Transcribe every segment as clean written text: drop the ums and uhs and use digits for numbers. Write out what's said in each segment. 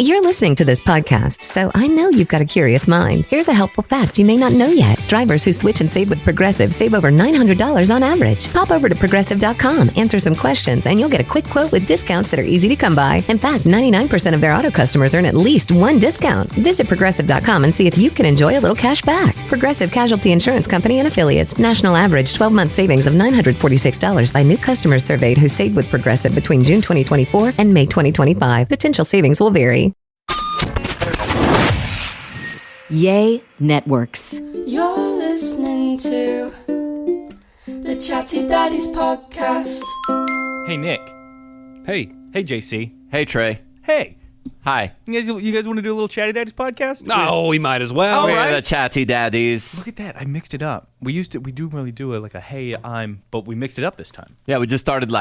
You're listening to this podcast, so I know you've got a curious mind. Here's a helpful fact you may not know yet. Drivers who switch and save with Progressive save over $900 on average. Pop over to Progressive.com, answer some questions, and you'll get a quick quote with discounts that are easy to come by. In fact, 99% of their auto customers earn at least one discount. Visit Progressive.com and see if you can enjoy a little cash back. Progressive Casualty Insurance Company and Affiliates. National average 12-month savings of $946 by new customers surveyed who saved with Progressive between June 2024 and May 2025. Potential savings will vary. Yay Networks. You're listening to the Chatty Daddies podcast. Hey, Nick. Hey. Hey, JC. Hey, Trey. Hey. Hi. You guys want to do a little Chatty Daddies podcast? No, we might as well. We're We're the Chatty Daddies. Look at that. I mixed it up. We do really do a hey, but we mixed it up this time. Yeah, we just started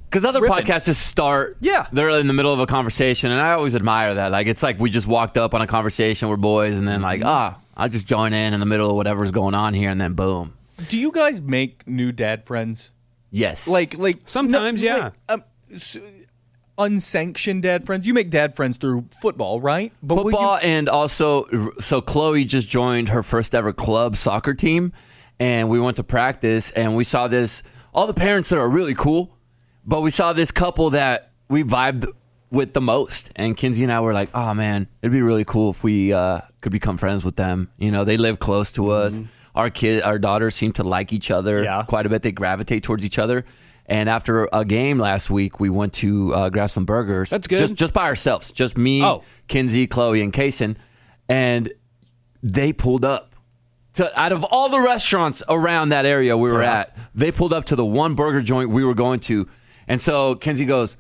because other Ripping. podcasts just start. Yeah. They're in the middle of a conversation, and I always admire that. It's like we just walked up on a conversation, we're boys, and then I just join in the middle of whatever's going on here, and then boom. Do you guys make new dad friends? Yes. Sometimes, yeah. Unsanctioned dad friends. You make dad friends through football, right? But Football, and also, so Chloe just joined her first ever club soccer team, and we went to practice, and we saw all the parents that are really cool, but we saw this couple that we vibed with the most, and Kinsey and I were like, oh man, it'd be really cool if we could become friends with them. They live close to us. Our daughters seem to like each other quite a bit. They gravitate towards each other. And after a game last week, we went to grab some burgers. That's good. Just by ourselves. Just me, Kinsey, Chloe, and Kaysen. And they pulled up. Out of all the restaurants around that area we were at, they pulled up to the one burger joint we were going to. And so Kinsey goes,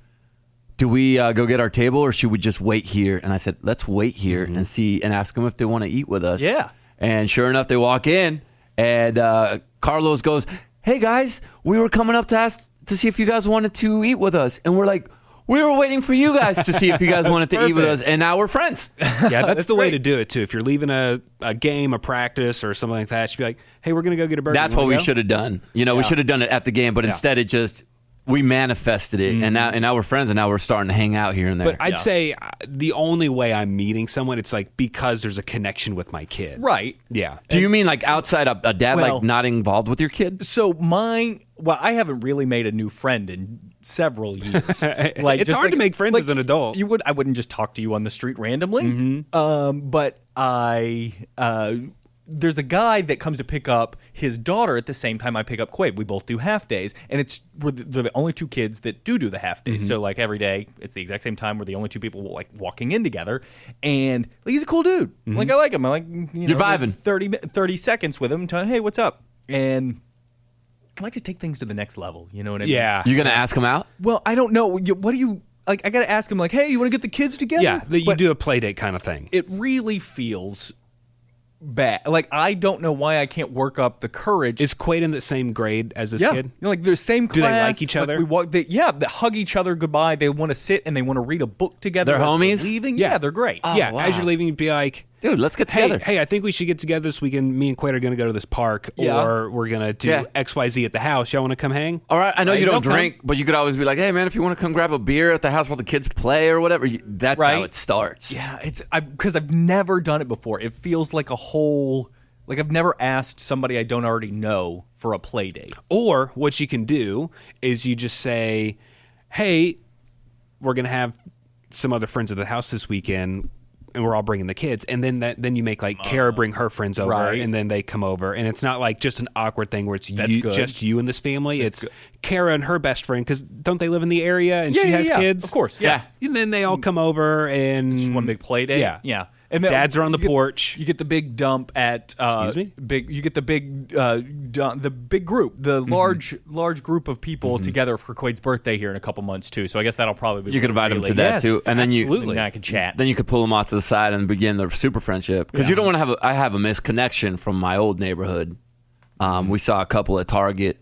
do we go get our table or should we just wait here? And I said, let's wait here and see and ask them if they want to eat with us. Yeah. And sure enough, they walk in and Carlos goes, hey guys, we were coming up to ask to see if you guys wanted to eat with us. And we're like, we were waiting for you guys to see if you guys wanted to eat with us. And now we're friends. Yeah, that's the way to do it, too. If you're leaving a game, a practice, or something like that, you should be like, hey, we're going to go get a burger. That's what we should have done. We should have done it at the game. But instead, we manifested it. And now we're friends. And now we're starting to hang out here and there. But I'd say the only way I'm meeting someone, it's because there's a connection with my kid. Right. Yeah. Do you mean outside a dad not involved with your kid? So I haven't really made a new friend in several years. It's hard to make friends as an adult. I wouldn't just talk to you on the street randomly. But there's a guy that comes to pick up his daughter at the same time I pick up Quaid. We both do half days, and they're the only two kids that do the half days. So every day it's the exact same time. We're the only two people walking in together, and he's a cool dude. I like him. I like You're vibing 30 seconds with him. Telling, hey, what's up? And I like to take things to the next level. You know what I mean? Yeah. You're gonna ask him out? Well, I don't know. What do you like? I got to ask him hey, you want to get the kids together? Yeah, you do a play date kind of thing. It really feels bad. I don't know why I can't work up the courage. Is Quaid in the same grade as this kid? The same class. Do they like each other? They hug each other goodbye. They want to sit and they want to read a book together. They're homies? Leaving. Yeah, they're great. Yeah, wow. As you're leaving, you'd be like, dude, let's get together. Hey, I think we should get together this weekend. Me and Quaid are going to go to this park, or we're going to do XYZ at the house. Y'all want to come hang? All right, I know you don't drink, but you could always be like, hey, man, if you want to come grab a beer at the house while the kids play or whatever, that's how it starts. Yeah, because I've never done it before. It feels like a whole... I've never asked somebody I don't already know for a play date. Or what you can do is you just say, hey, we're going to have some other friends at the house this weekend, and we're all bringing the kids. And then you make Kara bring her friends over, and then they come over. And it's not just an awkward thing where it's just you and this family. It's Kara and her best friend, because don't they live in the area and she has kids? Of course, yeah. And then they all come over and... It's one big play date? Yeah. And dads are on the porch. You get the big dump at excuse me. You get the big the big group, the large group of people together for Quaid's birthday here in a couple months too. So I guess that'll probably be you could invite them to that too, and then I can chat. Then you could pull them off to the side and begin the super friendship, because you don't want to have. I have a misconnection from my old neighborhood. We saw a couple at Target,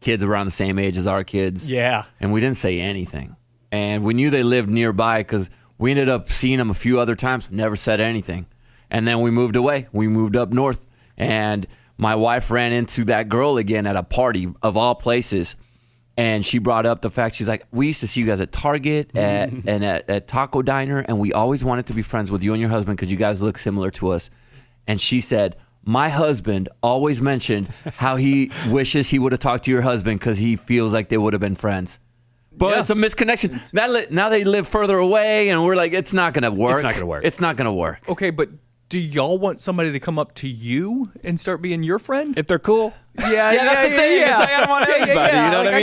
kids around the same age as our kids. Yeah, and we didn't say anything, and we knew they lived nearby because. We ended up seeing them a few other times, never said anything. And then we moved away. We moved up north. And my wife ran into that girl again at a party, of all places. And she brought up the fact, she's like, we used to see you guys at Target and at Taco Diner, and we always wanted to be friends with you and your husband because you guys look similar to us. And she said, my husband always mentioned how he wishes he would have talked to your husband because he feels like they would have been friends. But it's a misconnection. Now they live further away, and we're like, it's not going to work. It's not going to work. It's not going to work. Okay, but do y'all want somebody to come up to you and start being your friend? If they're cool. Yeah, that's the thing. It's like, I don't want everybody. You know what I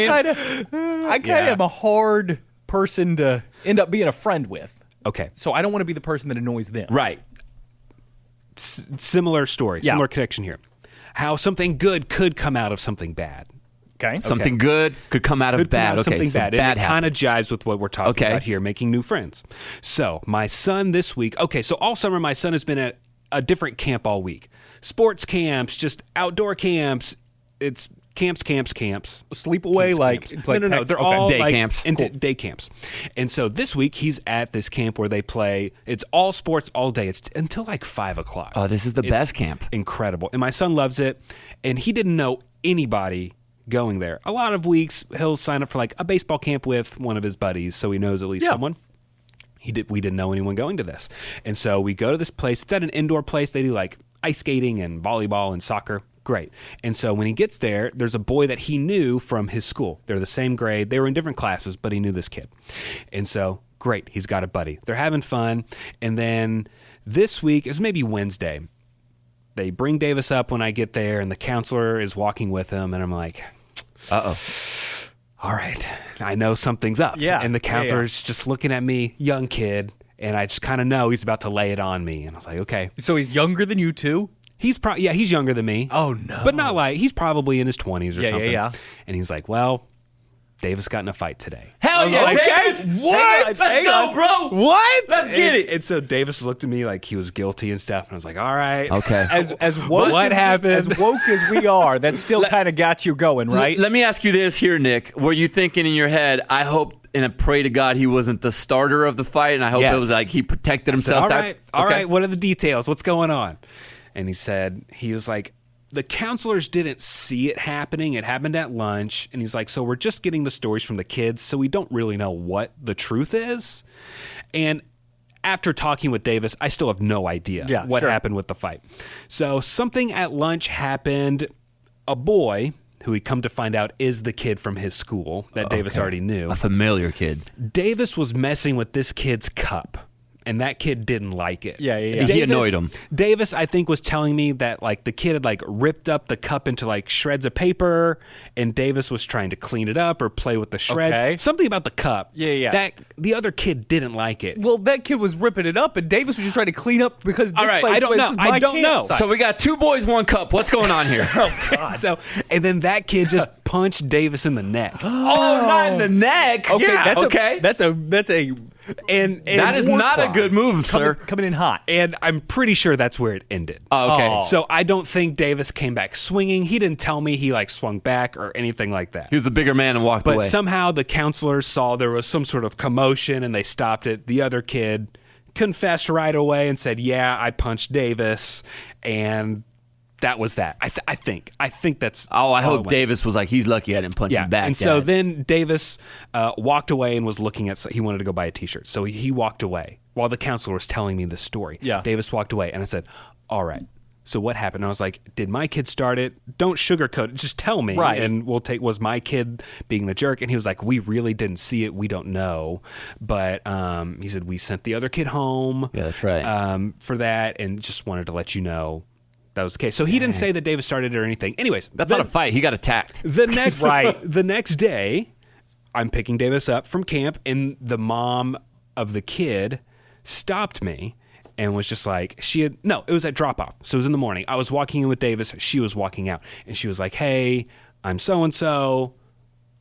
mean? I kind of am a hard person to end up being a friend with. Okay. So I don't want to be the person that annoys them. Right. Similar story, Yeah. similar connection here. How something good could come out of something bad. Okay. Something good could come out of Could come bad. out of okay, something so bad. bad And it kind of jives with what we're talking about here, making new friends. So my son this week, so all summer my son has been at a different camp all week. Sports camps, just outdoor camps. It's camps. Sleepaway, Camps. No. They're okay. all Day like camps. day camps. And so this week he's at this camp where they play. It's all sports all day. It's until like 5:00. Oh, this is the best camp. Incredible. And my son loves it. And he didn't know anybody going there. A lot of weeks he'll sign up for like a baseball camp with one of his buddies, so he knows at least someone. We didn't know anyone going to this. And so we go to this place. It's at an indoor place. They do like ice skating and volleyball and soccer. Great. And so when he gets there, there's a boy that he knew from his school. They're the same grade. They were in different classes, but he knew this kid. And so, great. He's got a buddy. They're having fun. And then this week, it's maybe Wednesday, they bring Davis up when I get there, and the counselor is walking with him. And I'm like, Uh-oh. all right, I know something's up. Yeah. And the counselor's just looking at me, young kid, and I just kind of know he's about to lay it on me. And I was like, okay. So he's younger than you too? He's he's younger than me. Oh, no. But not like, he's probably in his 20s or something. Yeah. And he's like, well, Davis got in a fight today. Hell yeah, like, Davis! what? Let's Hang go, on. bro! What? Let's get it! And so Davis looked at me like he was guilty and stuff. And I was like, all right. Okay. As woke What happened? As woke as we are, that still kind of got you going, right? Let me ask you this here, Nick. Were you thinking in your head, I hope and I pray to God he wasn't the starter of the fight, and I hope Yes. it was like he protected I said, himself? all right, what are the details? What's going on? And he was like, the counselors didn't see it happening. It happened at lunch. And he's like, so we're just getting the stories from the kids, so we don't really know what the truth is. And after talking with Davis, I still have no idea what happened with the fight. So something at lunch happened. A boy, who we come to find out is the kid from his school that Davis already knew. A familiar kid. Davis was messing with this kid's cup. And that kid didn't like it. Yeah. He annoyed him. Davis, I think, was telling me that like the kid had like ripped up the cup into like shreds of paper, and Davis was trying to clean it up or play with the shreds. Okay. Something about the cup. Yeah. That the other kid didn't like it. Well, that kid was ripping it up, and Davis was just trying to clean up because this All right, place I don't know. is my I don't know. campsite. So we got 2 boys, 1 cup. What's going on here? So, and then that kid just punched Davis in the neck. Oh, not in the neck. Okay, Yeah, that's a And that is war not a crime. good move, sir. coming in hot. And I'm pretty sure that's where it ended. Oh, okay. Oh. So I don't think Davis came back swinging. He didn't tell me he like swung back or anything like that. He was the bigger man and walked But away. somehow the counselors saw there was some sort of commotion and they stopped it. The other kid confessed right away and said, yeah, I punched Davis. And that was that. I think that's I all hope it went. Davis was like, he's lucky I didn't punch Yeah, him back. and so Dad. then Davis walked away and was looking at. He wanted to go buy a T-shirt, so he walked away while the counselor was telling me the story. Yeah. Davis walked away, and I said, "All right, so what happened?" And I was like, "Did my kid start it? Don't sugarcoat it. Just tell me, Right. and we'll take. Was my kid being the jerk?" And he was like, "We really didn't see it. We don't know." But he said we sent the other kid home. Yeah, that's right. For that, and just wanted to let you know that was the case. So he didn't say that Davis started it or anything. Anyways, That's then- not a fight. He got attacked. the next Right. the next day, I'm picking Davis up from camp, and the mom of the kid stopped me and was just like, it was at drop off. So it was in the morning. I was walking in with Davis. She was walking out, and she was like, hey, I'm so-and-so.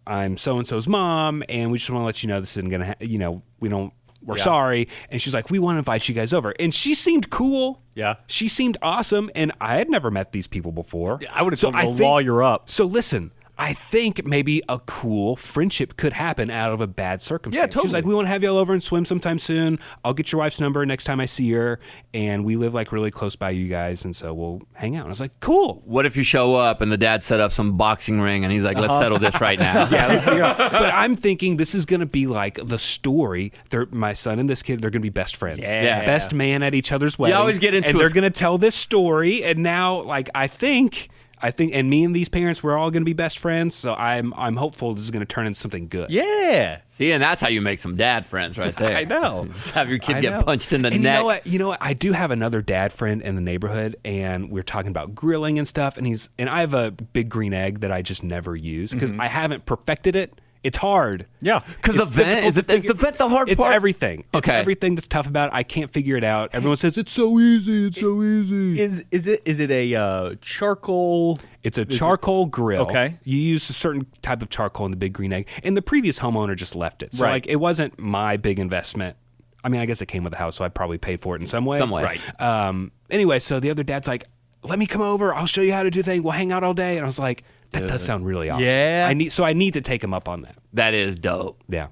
I'm so-and-so's mom, and we just want to let you know this isn't going to, we're sorry. And she's like, we want to invite you guys over. And she seemed cool. Yeah. She seemed awesome, and I had never met these people before. I would have told you to lawyer up. So listen, I think maybe a cool friendship could happen out of a bad circumstance. Yeah, totally. She's like, we want to have y'all over and swim sometime soon. I'll get your wife's number next time I see her. And we live like really close by you guys. And so we'll hang out. And I was like, cool. What if you show up and the dad set up some boxing ring and he's like, let's settle this right now? Yeah, let's figure out. But I'm thinking this is going to be like the story. My son and this kid, they're going to be best friends. Yeah. Best man at each other's weddings. always get into and a- they're going to tell this story. And now, like, I think, and me and these parents, we're all going to be best friends. So I'm hopeful this is going to turn into something good. Yeah. See, and that's how you make some dad friends right there. I know. Just have your kid I get know. punched in the And neck. You know what? I do have another dad friend in the neighborhood, and we're talking about grilling and stuff. And I have a big green egg that I just never use because I haven't perfected it. It's hard. Yeah. Because the It's vent, is the vent the hard It's part? everything. It's Okay. everything that's tough about it. I can't figure it out. Everyone says it's so easy. It's so easy. Is it a charcoal? It's a charcoal grill. Okay. You use a certain type of charcoal in the big green egg, and the previous homeowner just left it. So Right. like it wasn't my big investment. I mean, I guess it came with the house, so I probably paid for it in some way. Some way. Right. Anyway, so the other dad's like, "Let me come over. I'll show you how to do things. We'll hang out all day." And I was like, "That does sound really awesome." Yeah. I need to take him up on that. That is dope. Yeah.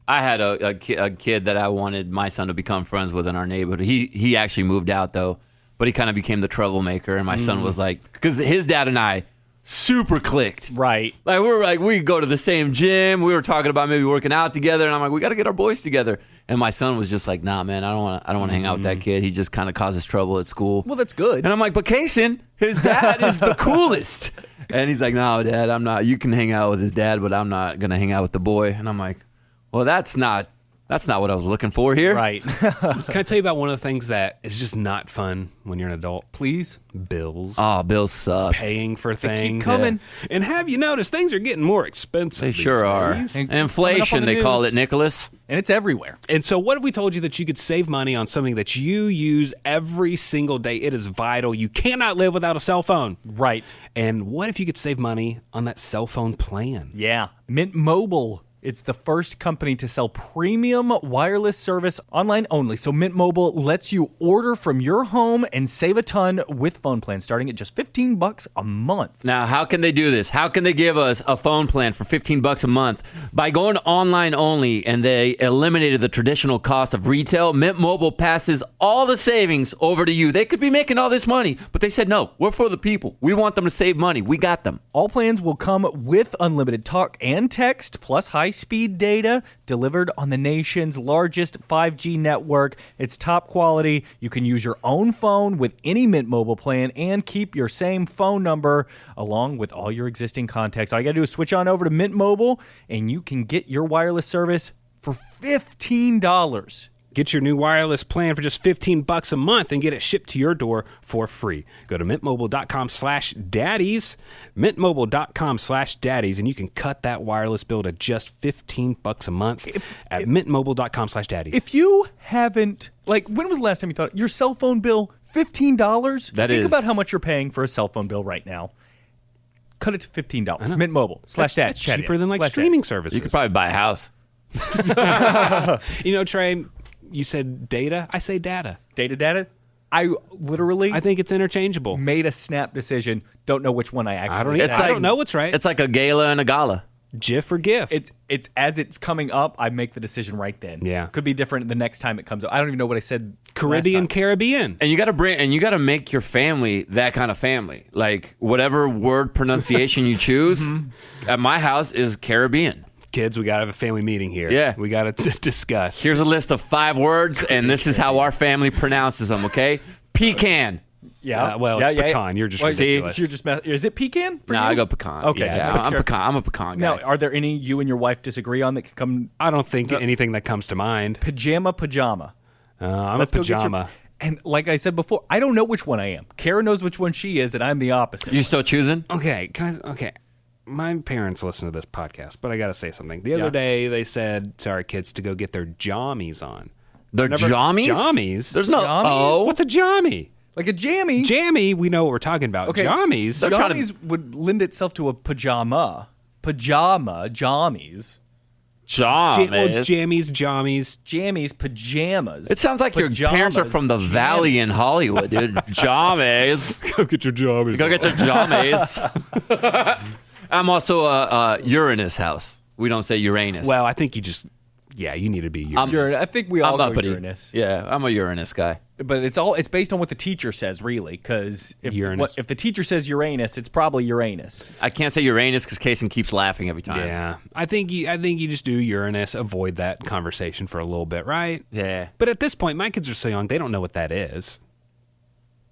I had a kid that I wanted my son to become friends with in our neighborhood. He actually moved out, though, but he kind of became the troublemaker. And my son was like, because his dad and I super clicked. Right. Like, we go to the same gym. We were talking about maybe working out together. And I'm like, we got to get our boys together. And my son was just like, nah, man, I don't want to hang out with that kid. He just kind of causes trouble at school. Well, that's good. And I'm like, but Kaysen, his dad is the coolest. And he's like, no, Dad, I'm not. You can hang out with his dad, but I'm not going to hang out with the boy. And I'm like, well, that's not what I was looking for here. Right. Can I tell you about one of the things that is just not fun when you're an adult? Please. Bills. Oh, bills suck. Paying for things. coming. And have you noticed things are getting more expensive? They these sure are. days? And Inflation, coming up on they the call news. it, Nicholas. And it's everywhere. And so what if we told you that you could save money on something that you use every single day? It is vital. You cannot live without a cell phone. Right. And what if you could save money on that cell phone plan? Yeah. Mint Mobile. It's the first company to sell premium wireless service online only. So Mint Mobile lets you order from your home and save a ton with phone plans starting at just $15 a month. Now, how can they do this? How can they give us a phone plan for $15 a month? By going online only, and they eliminated the traditional cost of retail, Mint Mobile passes all the savings over to you. They could be making all this money, but they said, no, we're for the people. We want them to save money. We got them. All plans will come with unlimited talk and text, plus high-speed data delivered on the nation's largest 5G network. It's top quality. You can use your own phone with any Mint Mobile plan and keep your same phone number along with all your existing contacts. All you got to do is switch on over to Mint Mobile, and you can get your wireless service for $15. Get your new wireless plan for just $15 a month and get it shipped to your door for free. Go to mintmobile.com/daddies, mintmobile.com/daddies, and you can cut that wireless bill to just $15 a month at mintmobile.com/daddies. If you haven't, like, when was the last time you thought your cell phone bill, $15? That Think is- about how much you're paying for a cell phone bill right now. Cut it to $15. Mint Mobile /dad. That's cheaper than like streaming services. You could probably buy a house. You know, Trey, you said data. I say data. Data. I literally I think it's interchangeable. made a snap decision. Don't know which one I actually. I don't know what's right. It's like a gala and a gala. GIF or GIF. It's as it's coming up, I make the decision right then. Yeah. Could be different the next time it comes up. I don't even know what I said. Caribbean, last time. Caribbean. And you got to make your family that kind of family. Like whatever word pronunciation you choose, at my house is Caribbean. Kids, we got to have a family meeting here. Yeah. We got to discuss. Here's a list of 5 words, and this is how our family pronounces them, okay? Pecan. Yeah. It's pecan. You're just Wait, ridiculous. You're just is it pecan? For No, you? I go pecan. Okay, Yeah, just I'm picture- pecan. I'm a pecan guy. Now, are there any you and your wife disagree on that can come? I don't think anything that comes to mind. Pajama. I'm Let's a go get your- pajama. And like I said before, I don't know which one I am. Kara knows which one she is, and I'm the opposite. You still choosing? Okay, okay. My parents listen to this podcast, but I got to say something. The other day, they said to our kids to go get their jammies on. They're jammies? Jammies? There's no Jammies? O. What's a jammy? Like a jammy. Jammy, we know what we're talking about. Okay. Jammies? They're trying to- Jammies would lend itself to a pajama. Jammies. Jammies. Jammies, Pajamas. It sounds like your parents are from the Valley in Hollywood, dude. Jammies. Go get your jammies. Go get your jammies. I'm also a Uranus house. We don't say Uranus. Well, I think you need to be Uranus. I think we all I'm go uppity. Uranus. Yeah, I'm a Uranus guy. But it's based on what the teacher says, really, because if the teacher says Uranus, it's probably Uranus. I can't say Uranus because Kason keeps laughing every time. Yeah, I think you just do Uranus. Avoid that conversation for a little bit, right? Yeah. But at this point, my kids are so young; they don't know what that is.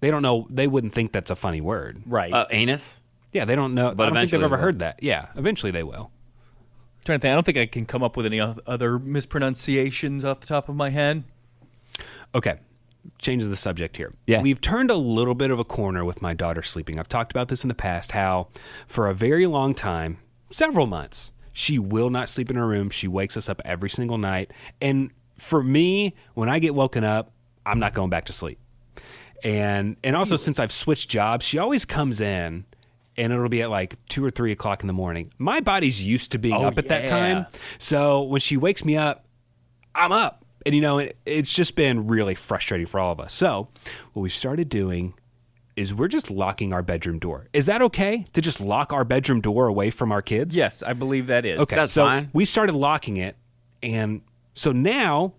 They don't know. They wouldn't think that's a funny word, Right. Anus? Yeah, they don't know. But I don't think they've eventually ever they will. heard that. Yeah, eventually they will. Trying to think. I don't think I can come up with any other mispronunciations off the top of my head. Okay, changes the subject here. Yeah. We've turned a little bit of a corner with my daughter sleeping. I've talked about this in the past, how for a very long time, several months, she will not sleep in her room. She wakes us up every single night. And for me, when I get woken up, I'm not going back to sleep. And also, since I've switched jobs, she always comes in, and it'll be at like 2 or 3 o'clock in the morning. My body's used to being up at that time. So when she wakes me up, I'm up. And, it's just been really frustrating for all of us. So what we started doing is we're just locking our bedroom door. Is that okay to just lock our bedroom door away from our kids? Yes, I believe that is. Okay, That's so fine. we started locking it. And so now,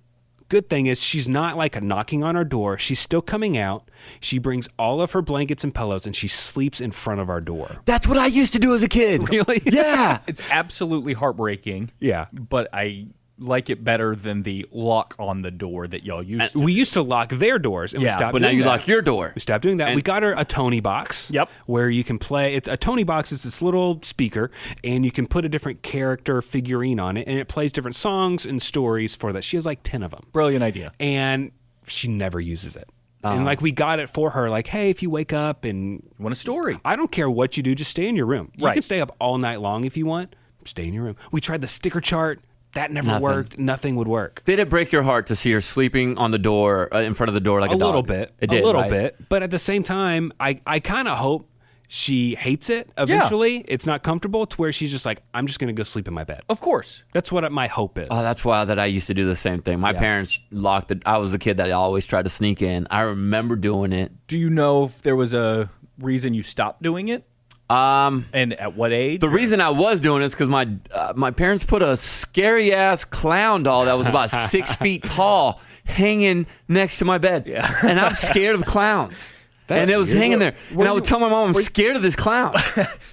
good thing is she's not like knocking on our door. She's still coming out. She brings all of her blankets and pillows, and she sleeps in front of our door. That's what I used to do as a kid. Really? Yeah. It's absolutely heartbreaking. Yeah. But I like it better than the lock on the door that y'all used to. We used to lock their doors, and we Yeah, stopped But now doing you that. lock your door. We stopped doing that. And- We got her a Tony box. Yep. Where you can play. It's a Tony box. It's this little speaker, and you can put a different character figurine on it, and it plays different songs and stories for that. She has like 10 of them. Brilliant idea. And she never uses it. And like we got it for her, like, hey, if you wake up and You want a story? I don't care what you do, just stay in your room. You Right. can stay up all night long if you want. Stay in your room. We tried the sticker chart. That never Nothing. worked. Nothing would work. Did it break your heart to see her sleeping on the door, in front of the door like a dog? Little bit. It did, a little right? bit. But at the same time, I kind of hope she hates it eventually. It's not comfortable to where she's just like, I'm just going to go sleep in my bed. Of course. That's what my hope is. Oh, that's wild that I used to do the same thing. My parents locked it. I was the kid that always tried to sneak in. I remember doing it. Do you know if there was a reason you stopped doing it? And at what age? The reason I was doing it is because my parents put a scary ass clown doll that was about 6 feet tall hanging next to my bed, and I'm scared of clowns. And it was hanging there, and I would tell my mom I'm scared of this clown.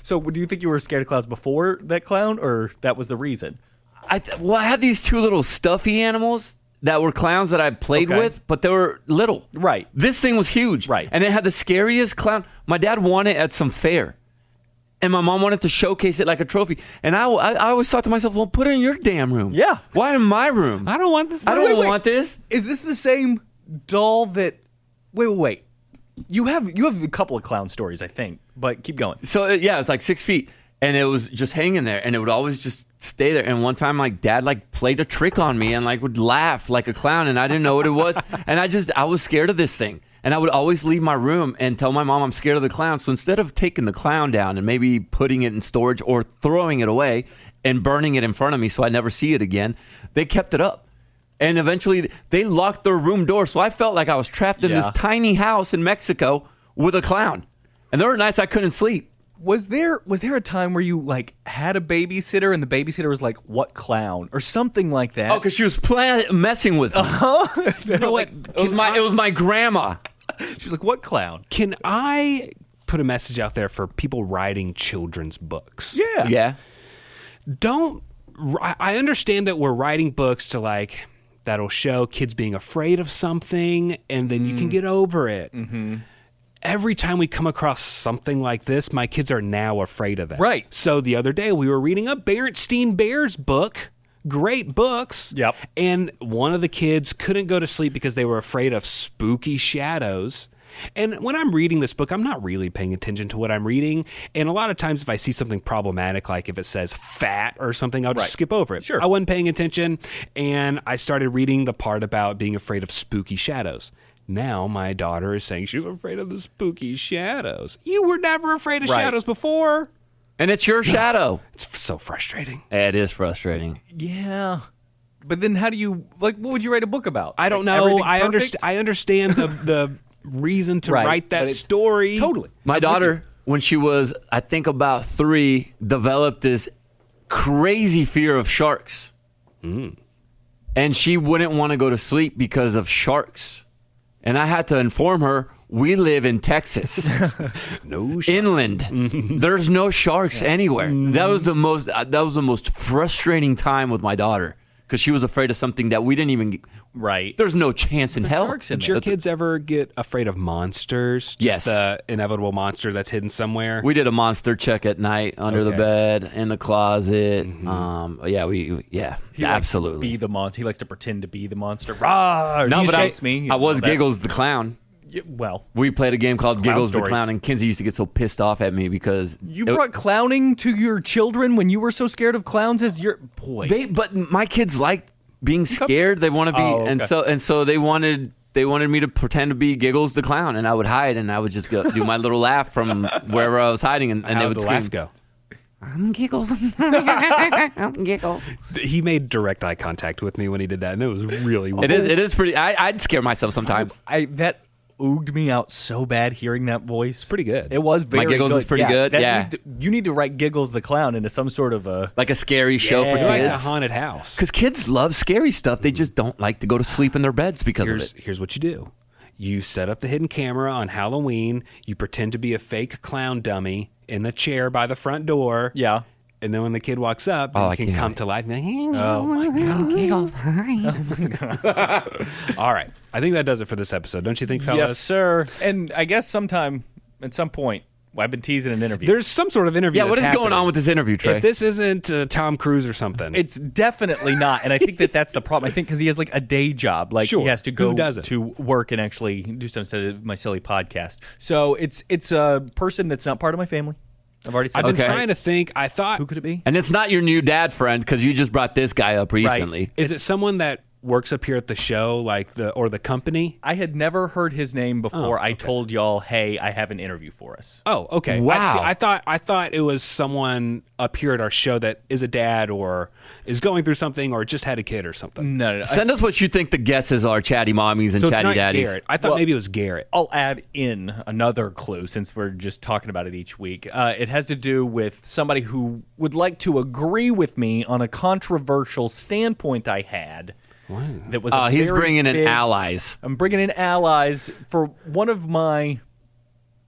So do you think you were scared of clowns before that clown, or that was the reason? I had these two little stuffy animals that were clowns that I played Okay. with, but they were little. Right. This thing was huge. Right. And it had the scariest clown. My dad won it at some fair. And my mom wanted to showcase it like a trophy. And I always thought to myself, well, put it in your damn room. Yeah. Why in my room? I don't want this. I don't want this. Is this the same doll that? Wait. You have a couple of clown stories, I think, but keep going. So, yeah, it's like 6 feet. And it was just hanging there. And it would always just stay there. And one time, like, Dad, like, played a trick on me and, like, would laugh like a clown. And I didn't know what it was. And I was scared of this thing. And I would always leave my room and tell my mom I'm scared of the clown. So instead of taking the clown down and maybe putting it in storage or throwing it away and burning it in front of me so I never see it again, they kept it up. And eventually they locked their room door. So I felt like I was trapped in this tiny house in Mexico with a clown. And there were nights I couldn't sleep. Was there a time where you like had a babysitter and the babysitter was like, "What clown?" or something like that? Oh, because she was messing with me. You know what? It was my grandma. She's like, "What clown?" Can I put a message out there for people writing children's books? Yeah. I understand that we're writing books to like that'll show kids being afraid of something and then you can get over it. Mm-hmm. Every time we come across something like this, my kids are now afraid of that. Right. So the other day we were reading a Berenstain Bears book. Great books. Yep. And one of the kids couldn't go to sleep because they were afraid of spooky shadows. And when I'm reading this book, I'm not really paying attention to what I'm reading. And a lot of times if I see something problematic, like if it says fat or something, I'll just skip over it. Sure. I wasn't paying attention. And I started reading the part about being afraid of spooky shadows. Now my daughter is saying she's afraid of the spooky shadows. You were never afraid of shadows before. And it's your shadow. It's so frustrating. It is frustrating. Yeah. But then how do you what would you write a book about? I don't Like, know. everything's perfect? I understand the reason to Right, write but that it's- story. Totally. My daughter when she was, I think, about 3, developed this crazy fear of sharks. And she wouldn't want to go to sleep because of sharks. And I had to inform her, we live in Texas. No sharks. Inland. There's no sharks anywhere. That was the most frustrating time with my daughter because she was afraid of something that we didn't even. Right. There's no chance in hell. Did your kids ever get afraid of monsters? Just Yes. the inevitable monster that's hidden somewhere? We did a monster check at night under the Okay. bed, in the closet. He Absolutely. likes to be the monster. He likes to pretend to be the monster. Rah! No, but me. I was That- Giggles the clown. Well, We played a game called Clown Giggles stories. the Clown, and Kinsey used to get so pissed off at me because you brought clowning to your children when you were so scared of clowns as your boy. But my kids like being scared. They want to be, Oh, okay. and so they wanted me to pretend to be Giggles the Clown, and I would hide, and I would just go do my little laugh from wherever I was hiding, and they How'd would the scream. laugh go? I'm Giggles. I'm Giggles. He made direct eye contact with me when he did that, and it was really weird. It is pretty. I'd scare myself sometimes. That ooged me out so bad hearing that voice. It's pretty good. It was very Giggles good. is pretty good, that yeah. needs you need to write Giggles the Clown into some sort of a. Like a scary show for You like the kids. haunted house. Because kids love scary stuff. They just don't like to go to sleep in their beds because of it. Here's what you do. You set up the hidden camera on Halloween. You pretend to be a fake clown dummy in the chair by the front door. Yeah. And then when the kid walks up, Oh, you I can can't come wait. to life. Oh my God. Giggles, hi. All right. I think that does it for this episode. Don't you think, fellas? Yes, sir. And I guess at some point, I've been teasing an interview. There's some sort of interview. Yeah, what is that's going on happening. with this interview, Trey? If this isn't Tom Cruise or something. It's definitely not, and I think that's the problem. I think because he has like a day job, like Sure. he has to Who go doesn't? to work and actually do stuff instead of my silly podcast. So it's a person that's not part of my family. I've already said I've been Okay. trying to think. I thought, who could it be? And it's not your new dad friend because you just brought this guy up recently. is it someone that works up here at the show, like or the company? I had never heard his name before. Oh, I okay. told y'all, hey, I have an interview for us. Oh, okay. Wow. I thought it was someone up here at our show that is a dad or is going through something or just had a kid or something. No. Send us what you think the guesses are, chatty mommies and So it's chatty not daddies. Garrett. I thought Well- maybe it was Garrett. I'll add in another clue since we're just talking about it each week. It has to do with somebody who would like to agree with me on a controversial standpoint I had. That was He's very bringing in big- allies. I'm bringing in allies for one of my.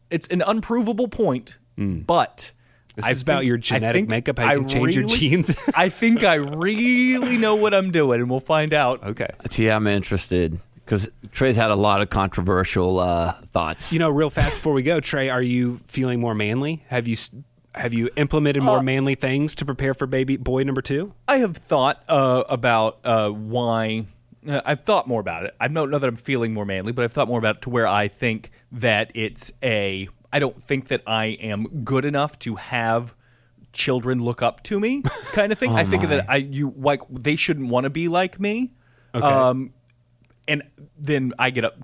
It's an unprovable point, but This is about your genetic makeup, how you can change your genes. I think I really know what I'm doing, and we'll find out. Okay. See, I'm interested because Trey's had a lot of controversial thoughts. You know, real fast before we go, Trey, are you feeling more manly? Have you implemented more manly things to prepare for baby boy number 2? I have thought about why. I've thought more about it. I don't know that I'm feeling more manly, but I've thought more about it to where I think that it's a. I don't think that I am good enough to have children look up to me, kind of thing. I think that they shouldn't want to be like me. Okay. And then I get up.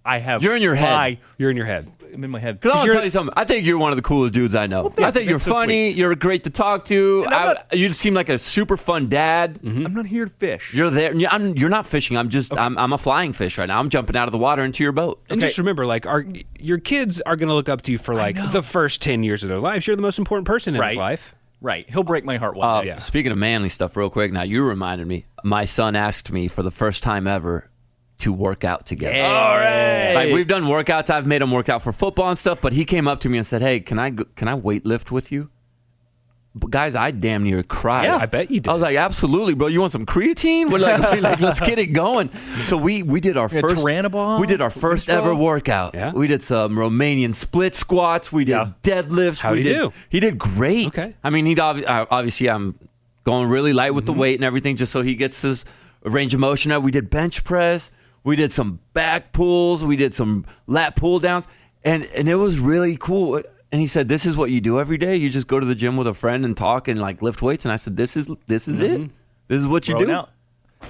I have. You're in your head. You're in your head. I'm in my head. Because I want to tell you something. I think you're one of the coolest dudes I know. I think you're That's so funny. You're great to talk to. And I'm not- You seem like a super fun dad. I'm not here to fish. You're there. You're not fishing. I'm a flying fish right now. I'm jumping out of the water into your boat. And just remember, like, your kids are going to look up to you for like the first 10 years of their lives. You're the most important person in his life. Right. He'll break my heart one day. Speaking of manly stuff, real quick. Now you reminded me. My son asked me for the first time ever to work out together. All right. Like we've done workouts. I've made him work out for football and stuff. But he came up to me and said, "Hey, can I weight lift with you?" But guys, I damn near cried. Yeah, I bet you did. I was like, "Absolutely, bro. You want some creatine? We're like let's get it going." So we did our first Turinabol? We did our first ever workout. Yeah. We did some Romanian split squats. We did deadlifts. How'd he do? He did great. Okay. I mean, obviously I'm going really light with the weight and everything, just so he gets his range of motion up. We did bench press. We did some back pulls. We did some lat pull downs, and it was really cool. And he said, "This is what you do every day. You just go to the gym with a friend and talk and like lift weights." And I said, "This is it. This is what you Throwing do." out.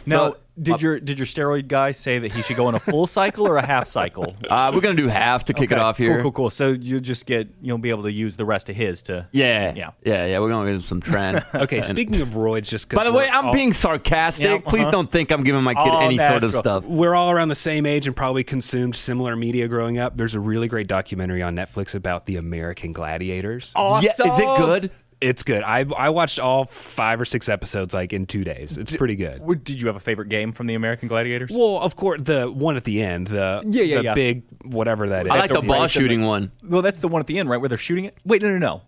Now, Did your steroid guy say that he should go on a full cycle or a half cycle? We're gonna do half to kick it off here. Cool. So you'll be able to use the rest of his to. Yeah. We're gonna give him some trend. Okay, speaking of roids, just 'cause by the way, I'm all- being sarcastic. Yeah, Please don't think I'm giving my kid any sort of natural. stuff. we're all around the same age and probably consumed similar media growing up. There's a really great documentary on Netflix about the American Gladiators. Awesome. Yeah, is it good? It's good. I watched all 5 or 6 episodes like in 2 days. It's pretty good. Did you have a favorite game from the American Gladiators? Well, of course, the one at the end, the big whatever that is. I like the ball race shooting one. Well, that's the one at the end, right, where they're shooting it? Wait, no.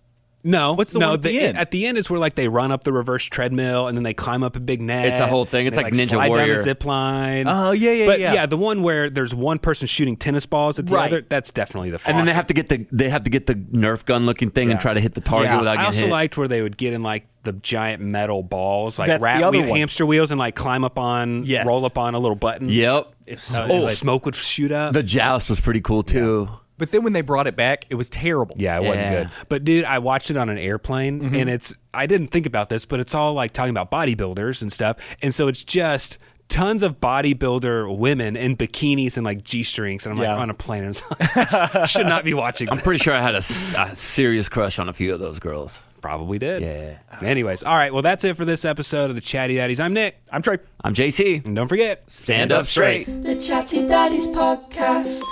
No, What's the one at the end? At the end is where like they run up the reverse treadmill and then they climb up a big net. It's a whole thing. It's They, like Ninja slide Warrior. down a zip line. Oh, yeah. But yeah, the one where there's one person shooting tennis balls at the Right. other. That's definitely the. And then they have to get the Nerf gun looking thing and try to hit the target without getting I also hit. liked where they would get in like the giant metal balls, like That's the other one. hamster wheels, and like climb up on, Yes. roll up on a little button. Yep. And smoke would shoot up. The joust was pretty cool too. But then when they brought it back, it was terrible. Yeah, it wasn't Yeah. good. But dude, I watched it on an airplane, and I didn't think about this, but it's all like talking about bodybuilders and stuff, and so it's just tons of bodybuilder women in bikinis and like G-strings, and I'm like on a plane, and it's like, should not be watching. I'm pretty sure I had a serious crush on a few of those girls. Probably did. Yeah. Anyways, all right. Well, that's it for this episode of the Chatty Daddies. I'm Nick, I'm Trey. I'm JC. and don't forget, Stand up straight. The Chatty Daddies Podcast.